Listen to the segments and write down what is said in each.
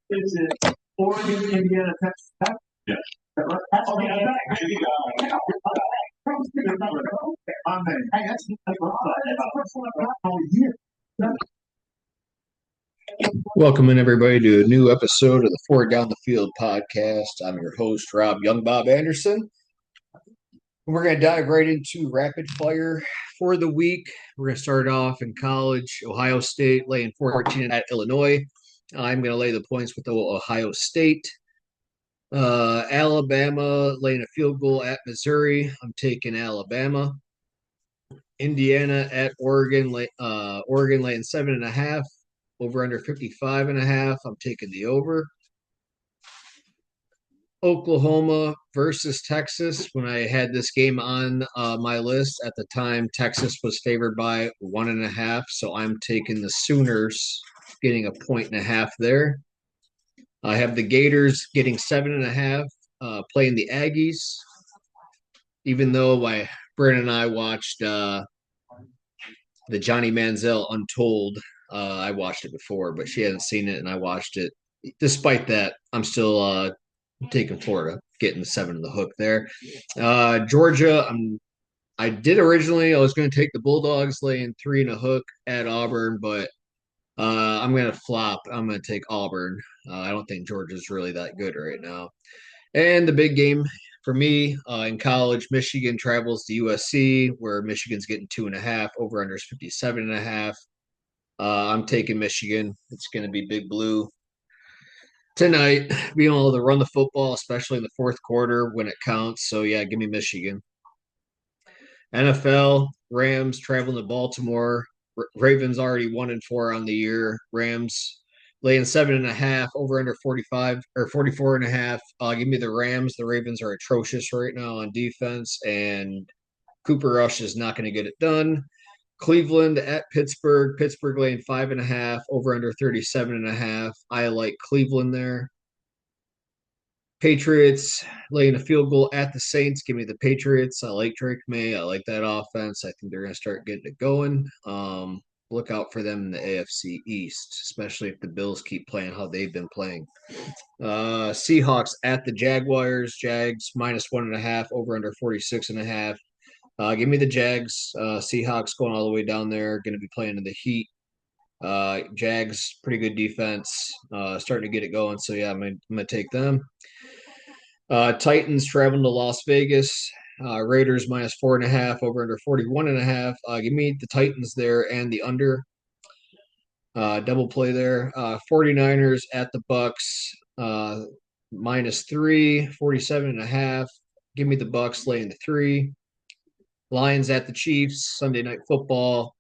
Is it Oregon, Indiana, Texas Tech? Yeah. That's okay. Hey, that's Welcome in, everybody, to a new episode of the Forward Down the Field podcast. I'm your host, Rob Young Bob Anderson. We're going to dive right into rapid fire for the week. We're going to start off in college. Ohio State laying 14 at Illinois. I'm going to lay the points with Ohio State. Alabama laying a field goal at Missouri. I'm taking Alabama. Indiana at Oregon. Oregon laying 7.5. Over under 55.5. I'm taking the over. Oklahoma versus Texas. When I had this game on my list at the time, Texas was favored by 1.5. So I'm taking the Sooners, getting a 1.5 there. I have the Gators getting 7.5, playing the Aggies. Even though Brandon and I watched the Johnny Manziel Untold. I watched it before, but she hadn't seen it, and I watched it. Despite that, I'm still taking Florida, getting the 7 in the hook there. Georgia, I did originally. I was going to take the Bulldogs, laying 3 in a hook at Auburn, but I'm going to flop. I'm going to take Auburn. I don't think Georgia's really that good right now. And the big game for me in college, Michigan travels to USC, where Michigan's getting 2.5. Over under is 57.5. I'm taking Michigan. It's going to be Big Blue tonight, being able to run the football, especially in the fourth quarter when it counts. So, yeah, give me Michigan. NFL, Rams traveling to Baltimore. Ravens already 1-4 on the year. Rams laying 7.5, over under 45 or 44.5. Give me the Rams. The Ravens are atrocious right now on defense, and Cooper Rush is not going to get it done. Cleveland at Pittsburgh. Pittsburgh laying 5.5, over under 37.5. I like Cleveland there. Patriots laying a field goal at the Saints. Give me the Patriots. I like Drake May. I like that offense. I think they're going to start getting it going. Look out for them in the AFC East, especially if the Bills keep playing how they've been playing. Seahawks at the Jaguars. Jags minus 1.5, over under 46.5. Give me the Jags. Seahawks going all the way down there. Going to be playing in the heat. Jags, pretty good defense. Starting to get it going. So, yeah, I'm going to take them. Titans traveling to Las Vegas. Raiders minus 4.5, over under 41.5. Give me the Titans there and the under. Double play there. 49ers at the Bucks. Minus 3, 47.5. Give me the Bucks laying the 3. Lions at the Chiefs. Sunday Night Football.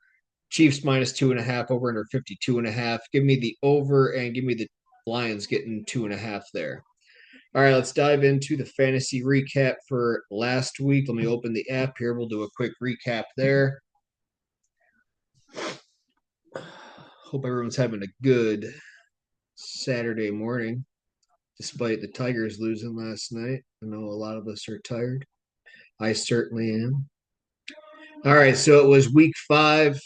Chiefs minus 2.5, over under 52.5. Give me the over and give me the Lions getting 2.5 there. All right, let's dive into the fantasy recap for last week. Let me open the app here. We'll do a quick recap there. Hope everyone's having a good Saturday morning, despite the Tigers losing last night. I know a lot of us are tired. I certainly am. All right, so it was week 5.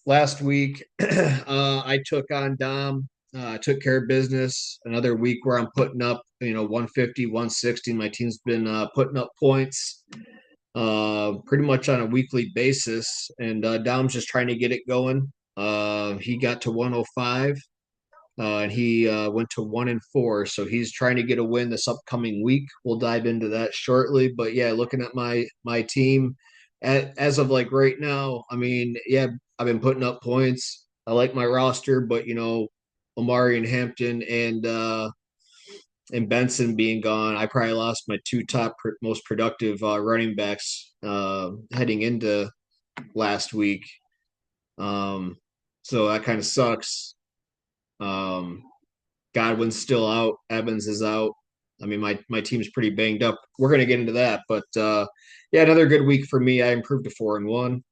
Last week, I took on Dom. Took care of business. Another week where I'm putting up, 150, 160. My team's been putting up points pretty much on a weekly basis. And Dom's just trying to get it going. He got to 105, and he went to 1-4. So he's trying to get a win this upcoming week. We'll dive into that shortly. But yeah, looking at my team as of like right now, I mean, yeah, I've been putting up points. I like my roster, but Omari and Hampton and Benson being gone, I probably lost my 2 top most productive running backs heading into last week. So that kind of sucks. Godwin's still out. Evans is out. I mean, my team's pretty banged up. We're going to get into that. But, yeah, another good week for me. I improved to 4-1.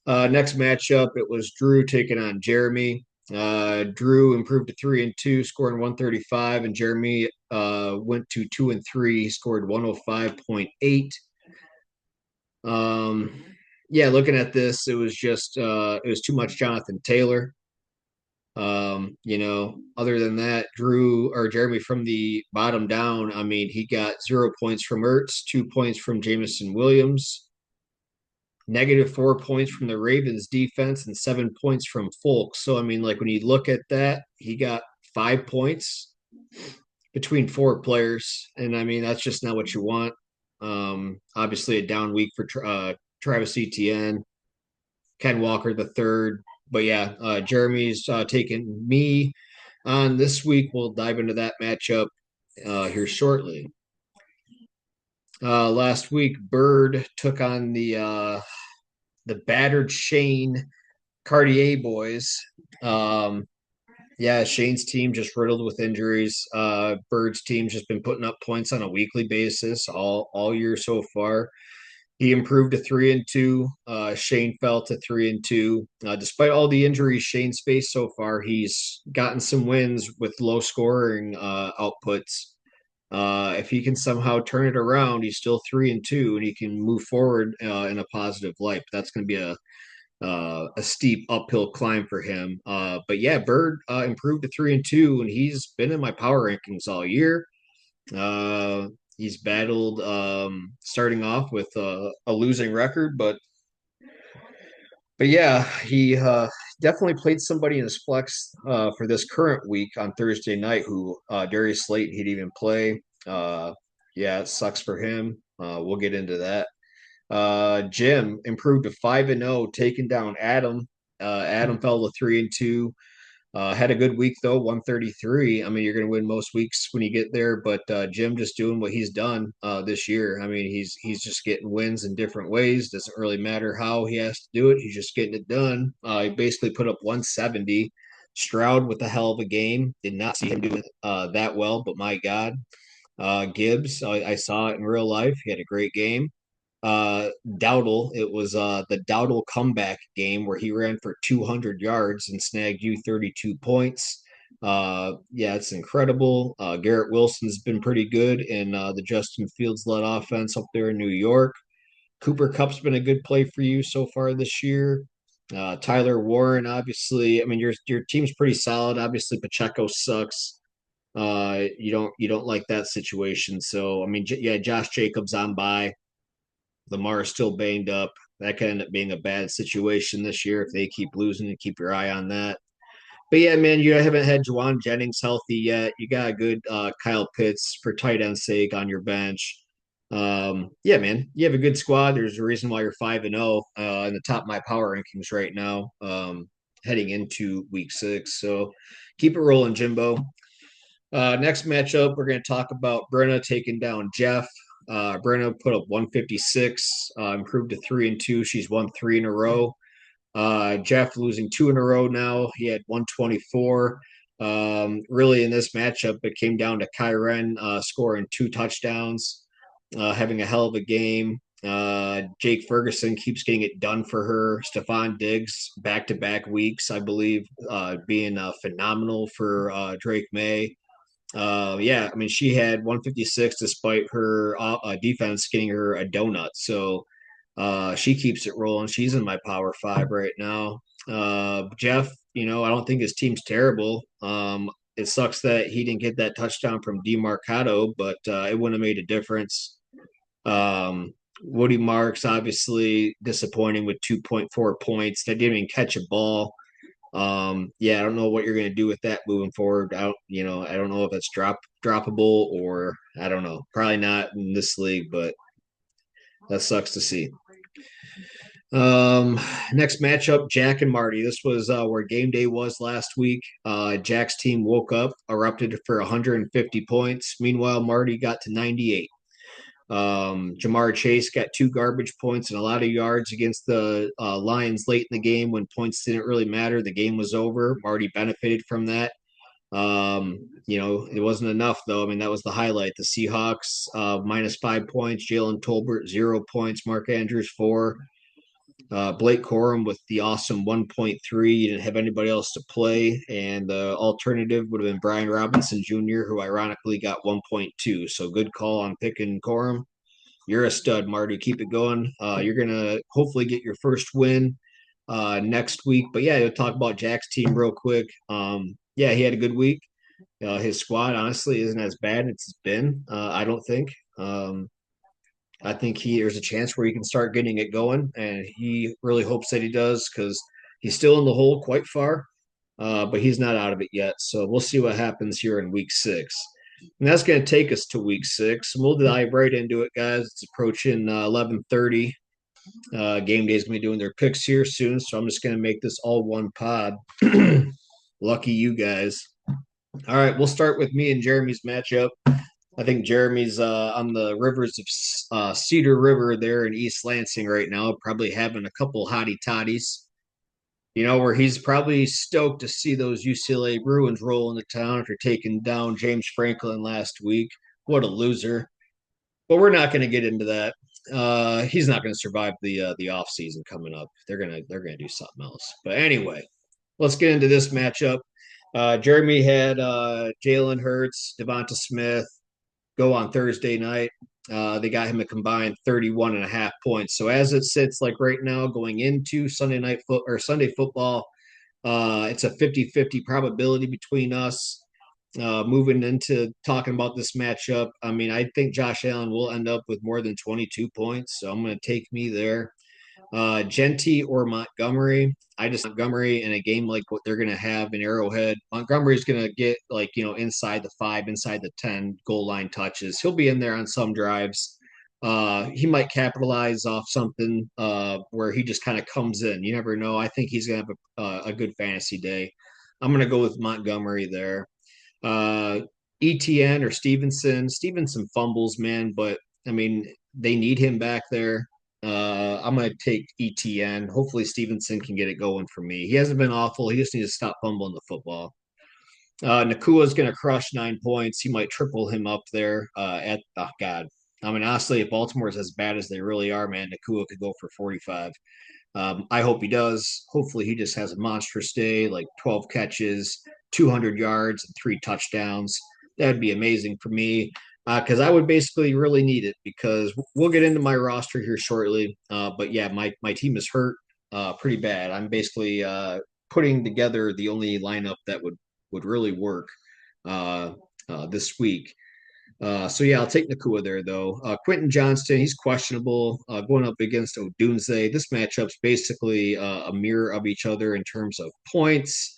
Next matchup, it was Drew taking on Jeremy. Drew improved to 3-2, scoring 135, and Jeremy went to 2-3, scored 105.8. Yeah, looking at this, it was just it was too much Jonathan Taylor. Other than that, Drew or Jeremy from the bottom down, I mean, he got 0 points from Ertz, 2 points from Jamison Williams, -4 points from the Ravens defense, and 7 points from Folk. So, I mean, like when you look at that, he got 5 points between four players. And I mean, that's just not what you want. Obviously, a down week for Travis Etienne, Ken Walker the third. But yeah, Jeremy's taking me on this week. We'll dive into that matchup here shortly. Last week, Bird took on the battered Shane Cartier boys. Um, yeah, Shane's team just riddled with injuries. Bird's team's just been putting up points on a weekly basis all year so far. He improved to 3-2. Shane fell to 3-2. Despite all the injuries Shane's faced so far, he's gotten some wins with low scoring outputs. If he can somehow turn it around, he's still 3-2, and he can move forward in a positive light. That's going to be a steep uphill climb for him. But yeah, Bird improved to 3-2, and he's been in my power rankings all year. Uh, he's battled starting off with a losing record, but yeah, he definitely played somebody in his flex for this current week on Thursday night who Darius Slayton he'd even play. Yeah, it sucks for him. We'll get into that. Jim improved to 5-0, taking down Adam. Adam fell to 3-2. Had a good week though, 133. I mean, you're going to win most weeks when you get there, but Jim just doing what he's done this year. I mean, he's just getting wins in different ways. Doesn't really matter how he has to do it. He's just getting it done. He basically put up 170. Stroud with a hell of a game. Did not see him doing that well, but my God, Gibbs, I saw it in real life. He had a great game. Dowdle, it was the Dowdle comeback game where he ran for 200 yards and snagged you 32 points. Yeah, it's incredible. Garrett Wilson's been pretty good in the Justin Fields led offense up there in New York. Cooper Cup's been a good play for you so far this year. Tyler Warren, obviously, I mean your team's pretty solid. Obviously, Pacheco sucks. You don't like that situation. So I mean, yeah, Josh Jacobs on by. Lamar is still banged up. That could end up being a bad situation this year if they keep losing, and keep your eye on that. But yeah, man, you haven't had Juwan Jennings healthy yet. You got a good Kyle Pitts for tight end sake on your bench. Yeah, man, you have a good squad. There's a reason why you're 5-0 in the top of my power rankings right now, heading into week 6. So keep it rolling, Jimbo. Next matchup, we're going to talk about Brenna taking down Jeff. Brenna put up 156, improved to 3-2. She's won 3 in a row. Jeff losing 2 in a row now. He had 124. Really, in this matchup, it came down to Kyren scoring 2 touchdowns, having a hell of a game. Jake Ferguson keeps getting it done for her. Stephon Diggs, back-to-back weeks, I believe, being phenomenal for Drake May. Yeah, I mean, she had 156 despite her defense getting her a donut. So she keeps it rolling. She's in my power 5 right now. Jeff, I don't think his team's terrible. It sucks that he didn't get that touchdown from DeMarcado, but it wouldn't have made a difference. Woody Marks obviously disappointing with 2.4 points. They didn't even catch a ball. Yeah, I don't know what you're going to do with that moving forward. I don't know if it's droppable or I don't know. Probably not in this league, but that sucks to see. Um, Next matchup, Jack and Marty. This was where game day was last week. Jack's team woke up, erupted for 150 points. Meanwhile, Marty got to 98. Jamar Chase got 2 garbage points and a lot of yards against the Lions late in the game when points didn't really matter. The game was over. Marty benefited from that. It wasn't enough though. I mean, that was the highlight. The Seahawks -5 points. Jalen Tolbert 0 points. Mark Andrews 4. Blake Corum with the awesome 1.3. You didn't have anybody else to play, and the alternative would have been Brian Robinson Jr., who ironically got 1.2. So good call on picking Corum. You're a stud, Marty. Keep it going. You're gonna hopefully get your first win next week. But yeah, we'll talk about Jack's team real quick. Yeah, he had a good week. His squad honestly isn't as bad as it's been. I don't think. I think there's a chance where he can start getting it going, and he really hopes that he does because he's still in the hole quite far, but he's not out of it yet. So we'll see what happens here in week 6. And that's going to take us to week 6. We'll dive right into it, guys. It's approaching 11:30. Game day is going to be doing their picks here soon, so I'm just going to make this all one pod. Lucky you guys. All right, we'll start with me and Jeremy's matchup. I think Jeremy's on the rivers of Cedar River there in East Lansing right now, probably having a couple hottie toddies. Where he's probably stoked to see those UCLA Bruins roll into town after taking down James Franklin last week. What a loser! But we're not going to get into that. He's not going to survive the off season coming up. They're gonna do something else. But anyway, let's get into this matchup. Jeremy had Jalen Hurts, Devonta Smith go on Thursday night. They got him a combined 31 and a half points. So as it sits like right now going into Sunday football, it's a 50-50 probability between us. Moving into talking about this matchup, I mean, I think Josh Allen will end up with more than 22 points. So I'm going to take me there. Genty or Montgomery. I just Montgomery in a game like what they're going to have in Arrowhead. Montgomery's going to get inside the 5, inside the 10 goal line touches. He'll be in there on some drives. He might capitalize off something where he just kind of comes in. You never know. I think he's going to have a good fantasy day. I'm going to go with Montgomery there. Uh, ETN or Stevenson. Stevenson fumbles, man, but I mean, they need him back there. I'm going to take ETN. Hopefully, Stevenson can get it going for me. He hasn't been awful. He just needs to stop fumbling the football. Nakua's going to crush 9 points. He might triple him up there oh, God. I mean, honestly, if Baltimore is as bad as they really are, man, Nakua could go for 45. I hope he does. Hopefully, he just has a monstrous day, like 12 catches, 200 yards, and 3 touchdowns. That'd be amazing for me because I would basically really need it because we'll get into my roster here shortly. But yeah, my team is hurt pretty bad. I'm basically putting together the only lineup that would really work this week. So yeah, I'll take Nakua there though. Quentin Johnston, he's questionable going up against Odunze. This matchup's basically a mirror of each other in terms of points.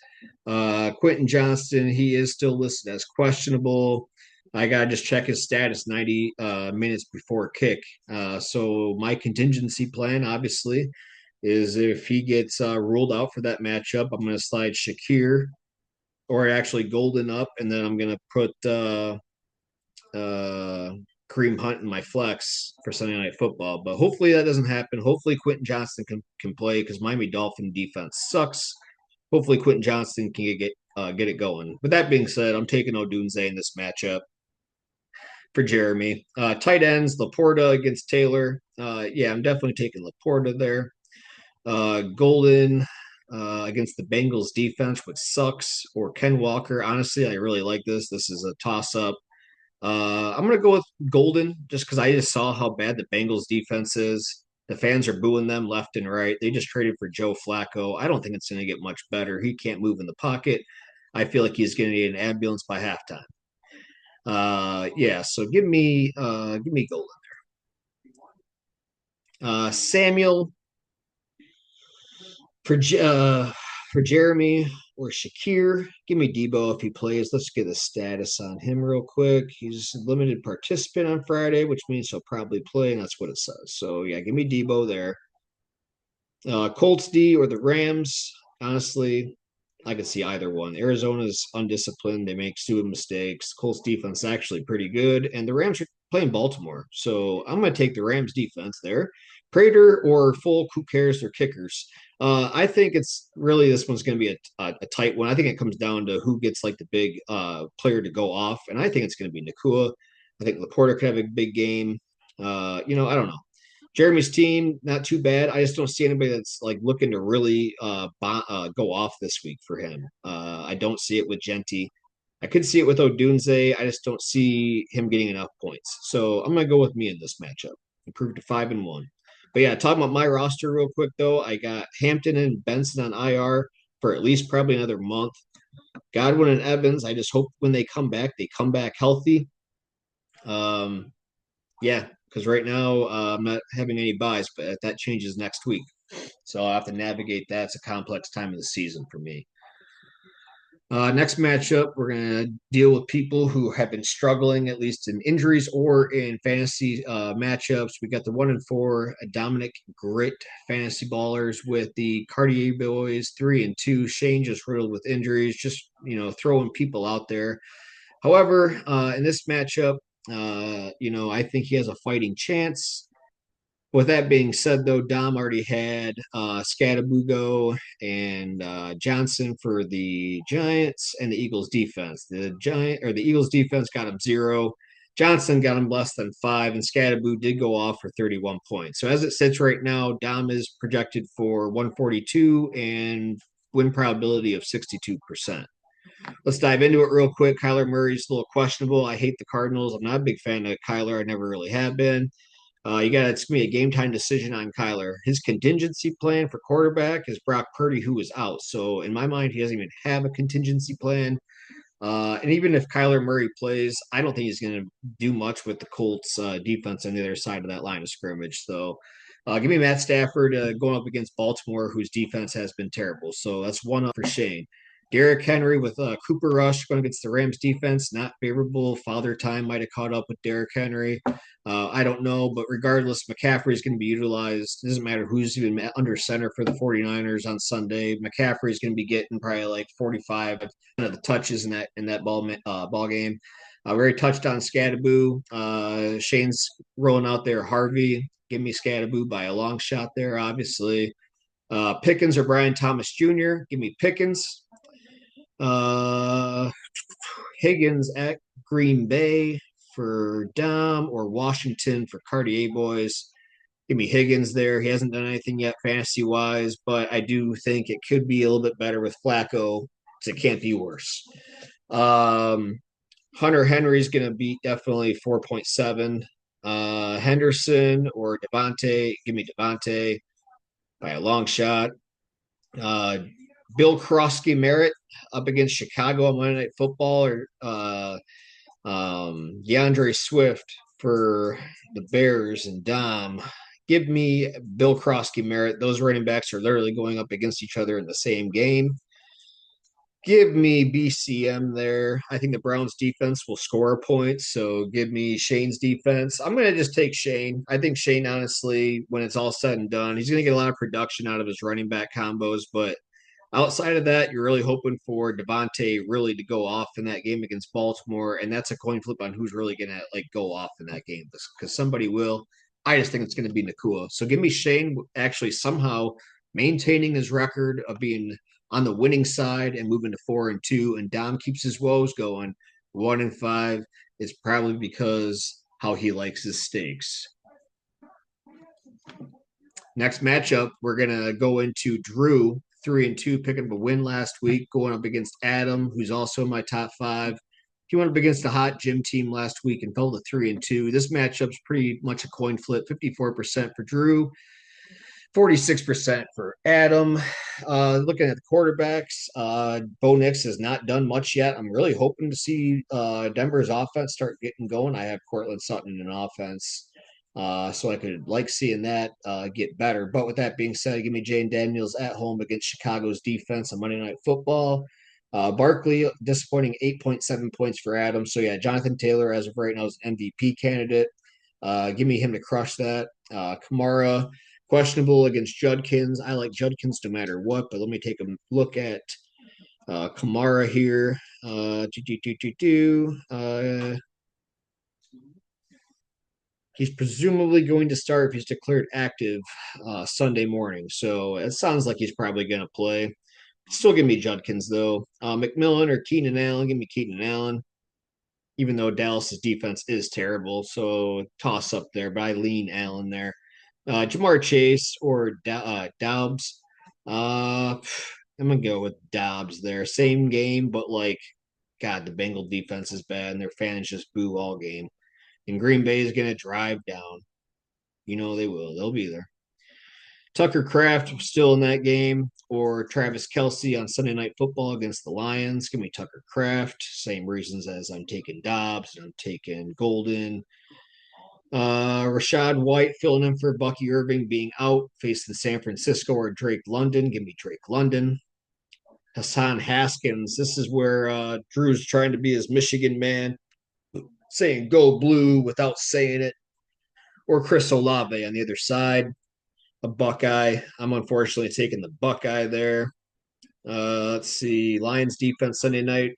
Quentin Johnston, he is still listed as questionable. I gotta just check his status 90 minutes before kick. So my contingency plan, obviously, is if he gets ruled out for that matchup, I'm going to slide Shakir or actually Golden up, and then I'm going to put Kareem Hunt in my flex for Sunday Night Football. But hopefully that doesn't happen. Hopefully Quentin Johnston can play because Miami Dolphin defense sucks. Hopefully Quentin Johnston can get it going. With that being said, I'm taking Odunze in this matchup for Jeremy. Tight ends, Laporta against Taylor. Yeah, I'm definitely taking Laporta there. Golden against the Bengals defense, which sucks, or Ken Walker. Honestly, I really like this. This is a toss up. I'm going to go with Golden just because I just saw how bad the Bengals defense is. The fans are booing them left and right. They just traded for Joe Flacco. I don't think it's going to get much better. He can't move in the pocket. I feel like he's going to need an ambulance by halftime. Yeah, so give me Golden. Samuel for for Jeremy or Shakir. Give me Debo if he plays. Let's get a status on him real quick. He's a limited participant on Friday, which means he'll probably play, and that's what it says. So yeah, give me Debo there. Colts D or the Rams. Honestly, I could see either one. Arizona's undisciplined. They make stupid mistakes. Colts defense is actually pretty good. And the Rams are playing Baltimore. So I'm going to take the Rams defense there. Prater or Folk, who cares? They're kickers. I think it's really this one's going to be a tight one. I think it comes down to who gets like the big player to go off. And I think it's going to be Nakua. I think Laporta could have a big game. I don't know. Jeremy's team, not too bad. I just don't see anybody that's like looking to really go off this week for him. I don't see it with Genty. I could see it with Odunze. I just don't see him getting enough points. So I'm gonna go with me in this matchup. Improved to 5-1. But yeah, talking about my roster real quick though, I got Hampton and Benson on IR for at least probably another month. Godwin and Evans, I just hope when they come back healthy. Um, yeah, because right now I'm not having any buys, but that changes next week. So I'll have to navigate that. It's a complex time of the season for me. Next matchup, we're going to deal with people who have been struggling, at least in injuries or in fantasy matchups. We got the 1-4 Dominic Grit fantasy ballers with the Cartier boys 3-2. Shane just riddled with injuries, just throwing people out there. However, in this matchup, I think he has a fighting chance. With that being said, though, Dom already had Scatabugo and Johnson for the Giants and the Eagles defense. The Eagles defense got him 0. Johnson got him less than 5, and Scatabu did go off for 31 points. So as it sits right now, Dom is projected for 142 and win probability of 62%. Let's dive into it real quick. Kyler Murray's a little questionable. I hate the Cardinals. I'm not a big fan of Kyler. I never really have been. It's gonna be a game time decision on Kyler. His contingency plan for quarterback is Brock Purdy, who is out. So in my mind, he doesn't even have a contingency plan. And even if Kyler Murray plays, I don't think he's going to do much with the Colts defense on the other side of that line of scrimmage. So give me Matt Stafford going up against Baltimore, whose defense has been terrible. So that's one up for Shane. Derrick Henry with Cooper Rush going against the Rams defense, not favorable. Father time might have caught up with Derrick Henry. I don't know, but regardless, McCaffrey is going to be utilized. It doesn't matter who's even under center for the 49ers on Sunday. McCaffrey is going to be getting probably like 45 of the touches in that ball game. We already touched on Scadaboo. Shane's rolling out there. Harvey, give me Scadaboo by a long shot there, obviously. Pickens or Brian Thomas Jr., give me Pickens. Higgins at Green Bay for Dom or Washington for Cartier boys. Give me Higgins there. He hasn't done anything yet fantasy wise, but I do think it could be a little bit better with Flacco. So it can't be worse. Hunter Henry's going to be definitely 4.7. Henderson or Devontae. Give me Devontae by a long shot. Bill Krosky Merritt up against Chicago on Monday Night Football or DeAndre Swift for the Bears and Dom. Give me Bill Krosky Merritt. Those running backs are literally going up against each other in the same game. Give me BCM there. I think the Browns defense will score points, so give me Shane's defense. I'm going to just take Shane. I think Shane, honestly, when it's all said and done, he's going to get a lot of production out of his running back combos, but outside of that, you're really hoping for Devontae really to go off in that game against Baltimore, and that's a coin flip on who's really going to go off in that game because somebody will. I just think it's going to be Nakua. So give me Shane actually somehow maintaining his record of being on the winning side and moving to 4-2, and Dom keeps his woes going 1-5. It's probably because how he likes his steaks. Next matchup, we're gonna go into Drew 3-2, picking up a win last week, going up against Adam, who's also in my top 5. He went up against a hot gym team last week and fell to 3-2. This matchup's pretty much a coin flip, 54% for Drew, 46% for Adam. Looking at the quarterbacks, Bo Nix has not done much yet. I'm really hoping to see Denver's offense start getting going. I have Cortland Sutton in offense, so I could like seeing that get better. But with that being said, give me Jane Daniels at home against Chicago's defense on Monday Night Football. Barkley, disappointing 8.7 points for Adam. So yeah, Jonathan Taylor, as of right now, is an MVP candidate. Give me him to crush that. Kamara, questionable against Judkins. I like Judkins no matter what, but let me take a look at Kamara here. He's presumably going to start if he's declared active Sunday morning. So it sounds like he's probably going to play. Still give me Judkins, though. McMillan or Keenan Allen. Give me Keenan Allen, even though Dallas's defense is terrible. So toss up there, but I lean Allen there. Jamar Chase or Dobbs. I'm going to go with Dobbs there. Same game, but God, the Bengal defense is bad, and their fans just boo all game. And Green Bay is going to drive down. You know they will. They'll be there. Tucker Kraft still in that game, or Travis Kelsey on Sunday Night Football against the Lions. Give me Tucker Kraft. Same reasons as I'm taking Dobbs and I'm taking Golden. Rashad White filling in for Bucky Irving being out, facing San Francisco or Drake London. Give me Drake London. Hassan Haskins. This is where Drew's trying to be his Michigan man, saying go blue without saying it. Or Chris Olave on the other side, a Buckeye. I'm unfortunately taking the Buckeye there. Let's see, Lions defense Sunday night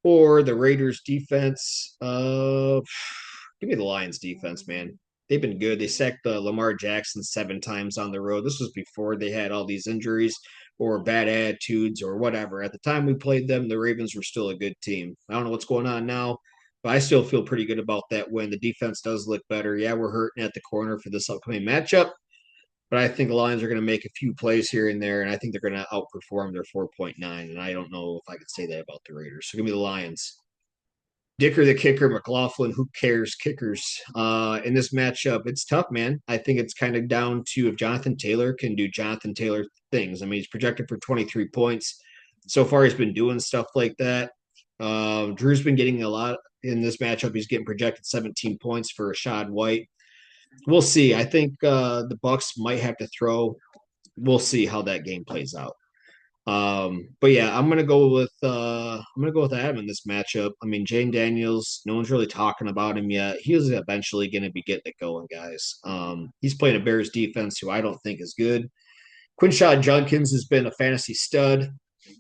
or the Raiders defense. Give me the Lions defense, man. They've been good. They sacked Lamar Jackson 7 times on the road. This was before they had all these injuries or bad attitudes or whatever. At the time we played them, the Ravens were still a good team. I don't know what's going on now, but I still feel pretty good about that win. The defense does look better. Yeah, we're hurting at the corner for this upcoming matchup, but I think the Lions are going to make a few plays here and there, and I think they're going to outperform their 4.9. And I don't know if I could say that about the Raiders. So give me the Lions. Dicker the kicker, McLaughlin, who cares? Kickers. In this matchup, it's tough, man. I think it's kind of down to if Jonathan Taylor can do Jonathan Taylor things. I mean, he's projected for 23 points. So far, he's been doing stuff like that. Drew's been getting a lot in this matchup. He's getting projected 17 points for Rashad White. We'll see. I think the Bucks might have to throw. We'll see how that game plays out. But yeah, I'm gonna go with Adam in this matchup. I mean, Jane Daniels, no one's really talking about him yet. He is eventually gonna be getting it going, guys. He's playing a Bears defense who I don't think is good. Quinshad Judkins has been a fantasy stud.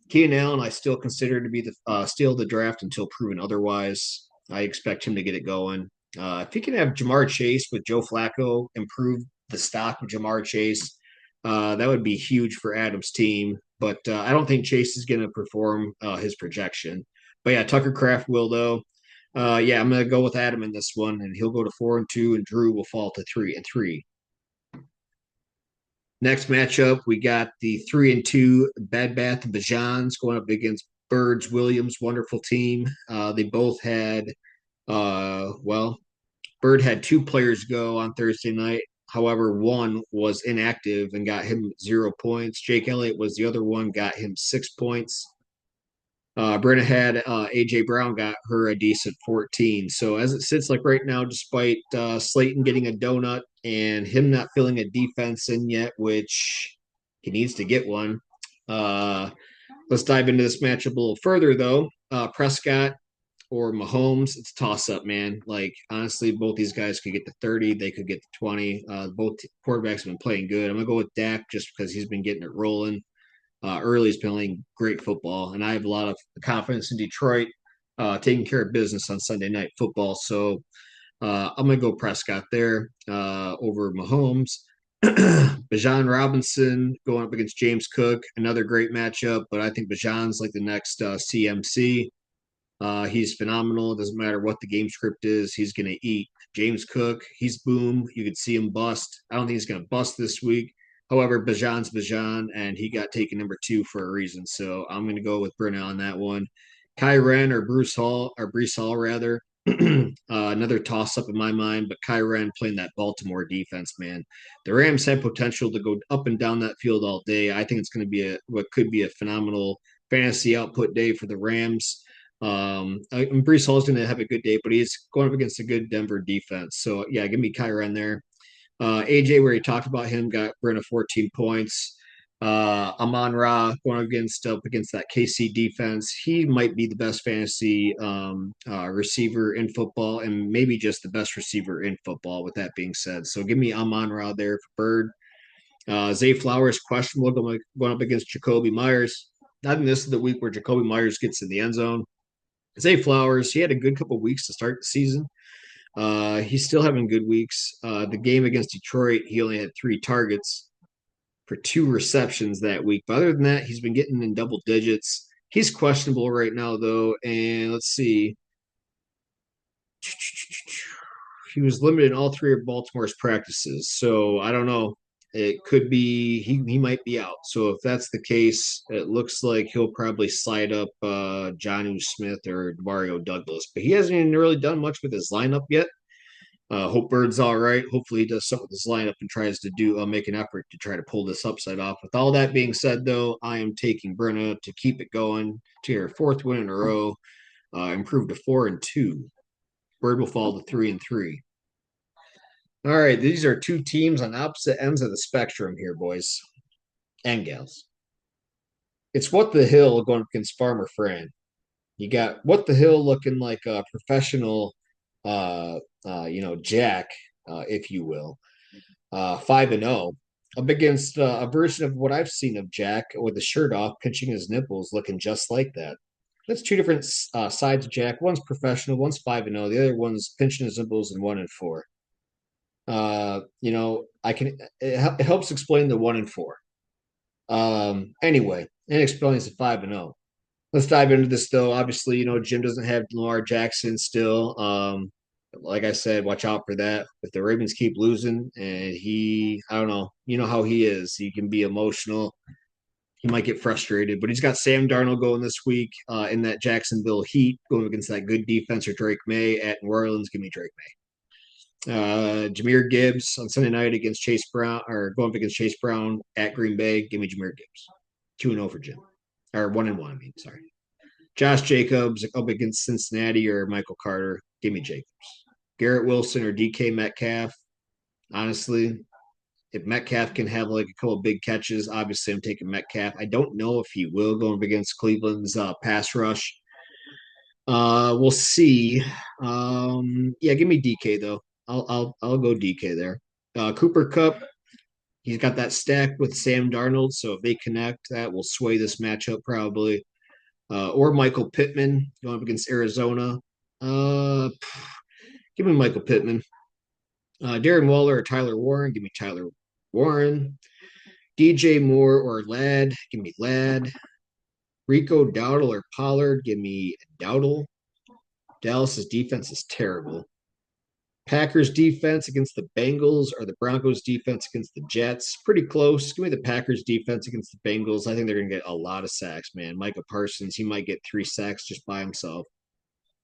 Keenan Allen, I still consider to be the steal of the draft until proven otherwise. I expect him to get it going. If he can have Jamar Chase with Joe Flacco improve the stock of Jamar Chase, that would be huge for Adam's team. But I don't think Chase is going to perform his projection. But yeah, Tucker Kraft will though. Yeah, I'm going to go with Adam in this one, and he'll go to 4-2, and Drew will fall to 3-3. Next matchup, we got the 3-2 Bad Bath and Bajans going up against Birds Williams, wonderful team. They both had, well, Bird had 2 players go on Thursday night. However, one was inactive and got him 0 points. Jake Elliott was the other one, got him 6 points. Brenna had AJ Brown got her a decent 14. So as it sits like right now, despite Slayton getting a donut and him not feeling a defense in yet, which he needs to get one. Let's dive into this matchup a little further, though. Prescott or Mahomes, it's a toss up, man. Like, honestly, both these guys could get to 30, they could get to 20. Both quarterbacks have been playing good. I'm going to go with Dak just because he's been getting it rolling. Early's playing great football, and I have a lot of confidence in Detroit taking care of business on Sunday Night Football. So I'm going to go Prescott there over Mahomes. Bijan Robinson going up against James Cook, another great matchup, but I think Bijan's like the next CMC. He's phenomenal. It doesn't matter what the game script is, he's going to eat. James Cook, he's boom. You could see him bust. I don't think he's going to bust this week. However, Bajan's Bajan, and he got taken number 2 for a reason. So I'm going to go with Brenna on that one. Kyren or Bruce Hall, or Brees Hall rather. Another toss up in my mind, but Kyren playing that Baltimore defense, man. The Rams have potential to go up and down that field all day. I think it's going to be what could be a phenomenal fantasy output day for the Rams. Brees Hall's going to have a good day, but he's going up against a good Denver defense. So yeah, give me Kyren there. AJ, where he talked about him, got Brenna 14 points. Amon Ra going against up against that KC defense. He might be the best fantasy receiver in football, and maybe just the best receiver in football. With that being said, so give me Amon Ra there for Bird. Zay Flowers questionable going up against Jacoby Myers. I think this is the week where Jacoby Myers gets in the end zone. Zay Flowers, he had a good couple of weeks to start the season. He's still having good weeks. The game against Detroit, he only had 3 targets for 2 receptions that week. But other than that, he's been getting in double digits. He's questionable right now, though. And let's see. He was limited in all 3 of Baltimore's practices. So I don't know. It could be he might be out. So if that's the case, it looks like he'll probably slide up Jonnu Smith or Mario Douglas. But he hasn't even really done much with his lineup yet. Hope Bird's all right. Hopefully, he does something with his lineup and tries to do make an effort to try to pull this upside off. With all that being said, though, I am taking Brenna to keep it going to her fourth win in a row, improve to 4-2. Bird will fall to 3-3. All right, these are two teams on opposite ends of the spectrum here, boys and gals. It's What the Hill going up against Farmer Fran. You got What the Hill looking like a professional, Jack, if you will, 5-0, up against a version of what I've seen of Jack with the shirt off, pinching his nipples, looking just like that. That's two different sides of Jack. One's professional, one's 5-0. The other one's pinching his nipples and 1-4. It helps explain the 1-4. Anyway, and explains the 5-0. Let's dive into this though. Obviously, Jim doesn't have Lamar Jackson still. Like I said, watch out for that. If the Ravens keep losing and I don't know, you know how he is. He can be emotional. He might get frustrated, but he's got Sam Darnold going this week in that Jacksonville Heat, going against that good defense or Drake May at New Orleans. Give me Drake May. Jahmyr Gibbs on Sunday night against Chase Brown, or going up against Chase Brown at Green Bay. Give me Jahmyr Gibbs. 2-0 for Jim. Or 1-1, I mean, sorry. Josh Jacobs up against Cincinnati or Michael Carter. Give me Jacobs. Garrett Wilson or DK Metcalf. Honestly, if Metcalf can have like a couple of big catches, obviously I'm taking Metcalf. I don't know if he will go up against Cleveland's pass rush. We'll see. Yeah, give me DK though. I'll go DK there. Cooper Cup, he's got that stack with Sam Darnold, so if they connect, that will sway this matchup probably. Or Michael Pittman going up against Arizona. Uh, Give me Michael Pittman. Darren Waller or Tyler Warren. Give me Tyler Warren. DJ Moore or Ladd. Give me Ladd. Rico Dowdle or Pollard. Give me Dowdle. Dallas's defense is terrible. Packers defense against the Bengals or the Broncos defense against the Jets. Pretty close. Give me the Packers defense against the Bengals. I think they're going to get a lot of sacks, man. Micah Parsons, he might get 3 sacks just by himself.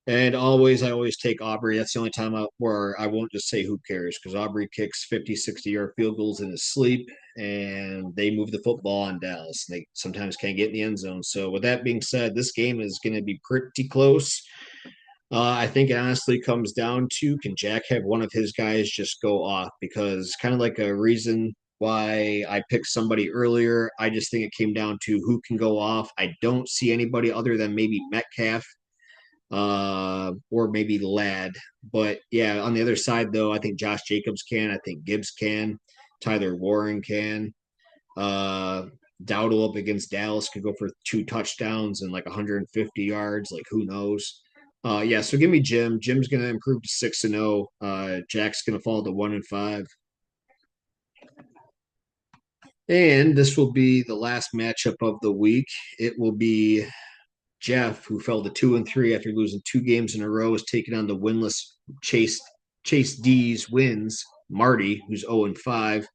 And I always take Aubrey. That's the only time where I won't just say who cares, because Aubrey kicks 50, 60-yard field goals in his sleep, and they move the football on Dallas. They sometimes can't get in the end zone. So, with that being said, this game is going to be pretty close. I think it honestly comes down to, can Jack have one of his guys just go off? Because kind of like a reason why I picked somebody earlier, I just think it came down to who can go off. I don't see anybody other than maybe Metcalf or maybe Ladd. But yeah, on the other side, though, I think Josh Jacobs can. I think Gibbs can. Tyler Warren can. Uh, Dowdle up against Dallas could go for 2 touchdowns and like 150 yards. Like, who knows? Yeah, so give me Jim. Jim's going to improve to 6-0. Jack's going to fall to 1-5. And this will be the last matchup of the week. It will be Jeff, who fell to 2-3 after losing 2 games in a row, is taking on the winless Chase D's wins. Marty, who's 0-5.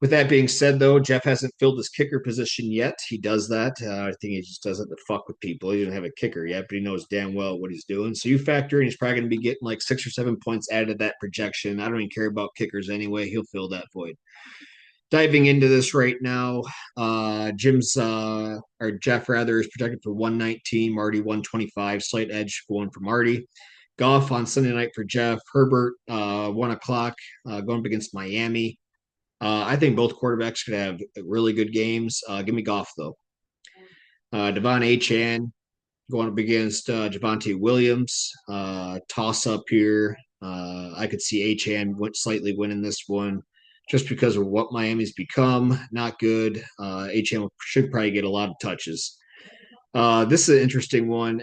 With that being said, though, Jeff hasn't filled his kicker position yet. He does that. I think he just does it to fuck with people. He doesn't have a kicker yet, but he knows damn well what he's doing. So you factor in, he's probably going to be getting like 6 or 7 points added to that projection. I don't even care about kickers anyway. He'll fill that void. Diving into this right now, Jeff rather is projected for 119, Marty 125, slight edge going for Marty. Goff on Sunday night for Jeff. Herbert 1 o'clock going up against Miami. I think both quarterbacks could have really good games. Give me Goff though. Devon Achane going up against Javonte Williams. Toss up here. I could see Achane slightly winning this one just because of what Miami's become. Not good. Achane should probably get a lot of touches. This is an interesting one.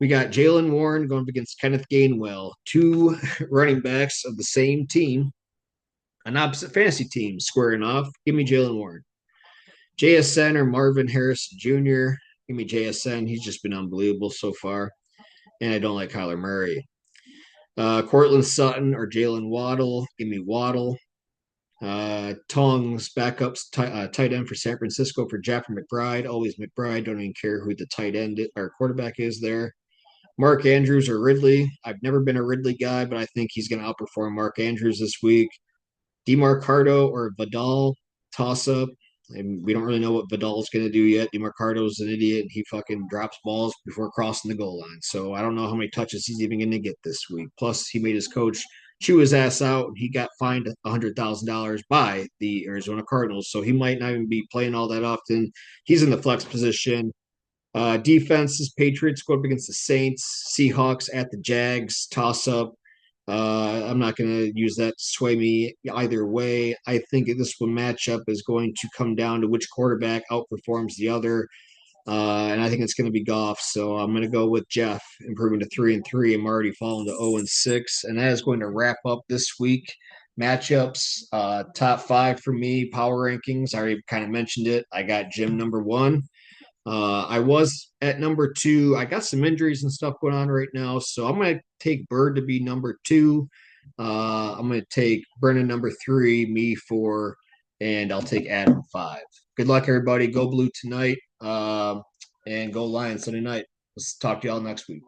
We got Jalen Warren going up against Kenneth Gainwell, 2 running backs of the same team, an opposite fantasy team squaring off. Give me Jalen Warren. JSN or Marvin Harrison Jr. Give me JSN. He's just been unbelievable so far. And I don't like Kyler Murray. Cortland Sutton or Jalen Waddle. Give me Waddle. Tongs backups tight end for San Francisco for Jeffrey McBride. Always McBride. Don't even care who the tight end or quarterback is there. Mark Andrews or Ridley. I've never been a Ridley guy, but I think he's going to outperform Mark Andrews this week. DeMarcado or Vidal, toss up. And we don't really know what Vidal's going to do yet. DeMarcado's an idiot. And he fucking drops balls before crossing the goal line. So I don't know how many touches he's even going to get this week. Plus, he made his coach chew his ass out, and he got fined $100,000 by the Arizona Cardinals. So he might not even be playing all that often. He's in the flex position. Defenses, Patriots go up against the Saints, Seahawks at the Jags, toss up. I'm not going to use that to sway me either way. I think this one matchup is going to come down to which quarterback outperforms the other. And I think it's going to be Goff. So I'm going to go with Jeff, improving to 3-3. I'm already falling to 0-6. And that is going to wrap up this week. Matchups, top five for me, power rankings. I already kind of mentioned it. I got Jim number one. I was at number two. I got some injuries and stuff going on right now, so I'm going to take Bird to be number two. I'm going to take Brennan number three, me four, and I'll take Adam five. Good luck, everybody. Go blue tonight, and go Lions Sunday night. Let's talk to y'all next week.